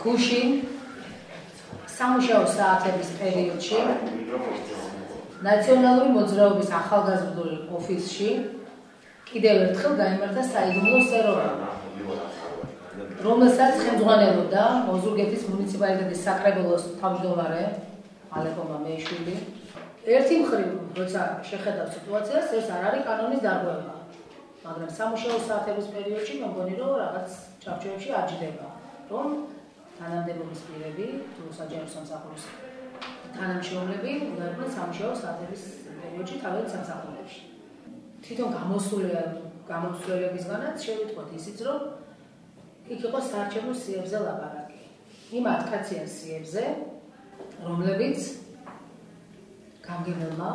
გუშინ სამუშაო საათების პერიოდში ნაციონალური მოძრაობის ახალგაზრდული ოფისში კიდევ ერთხელ გაიმართა საიდუმლო სეროვა, რომელსაც ხელმძღვანელობდა ოზურგეთის მუნიციპალიტეტის საკრებულოს თავმჯდომარე ალექო მამეიშვილი. ერთი მხრივ, როცა შეხედავ სიტუაციას, ეს არ არის კანონის დარღვევა. მაგრამ სამუშაო საათების პერიოდში მეგონი რომ რაღაც ჩარჩოებში აჯდება, რომ თანამდებობის პირები, თუ საჯარო სამსახურის თანამშრომლები უნდაოდნენ სამუშაო საათების პერიოდში თავად სამსახურებში. თვითონ გამოსვლებისგანაც შევიტყვეთ ისიც, რომ იქ იყო საარჩევნო სიებზე ლაპარაკი. იმ 10 კაციან სიებზე, რომლებიც გამგებელმა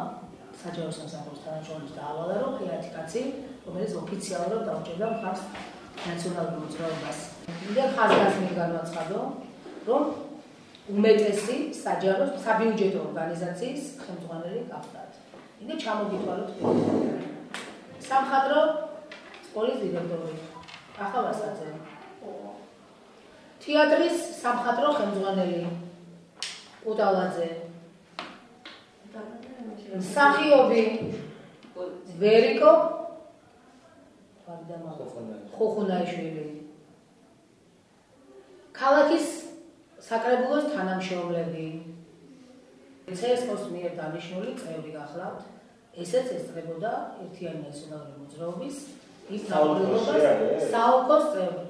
საჯარო სამსახურის თანამშრომლებს დაავალა, რომ 10 კაცი რომელიც ოფიციალურად დაუჭერდა მხარს ნაციონალურ მოძრაობას. მიდან ხაზგასმით განაცხადო, რომ უმეტესი საჯარო საბიუჯეტო ორგანიზაციის ხელმძღვანელი გახდათ. იმდენ ჩამოგითვალოთ სამხატვრო სკოლის დირექტორი ახალასაძე, თეატრის სამხატვრო ხელმძღვანელი უტალაძე, მსახიობი ვერიკო ხოხუნაიშვილი, ქალაქის საკრებულოს თანამშრომლები, CSKOS მიერ დანიშნული წევრი გახლავთ, ესეც ესწრებოდა ერთიანი ნაციონალური მოძრაობის იმ საუკოს წევრი.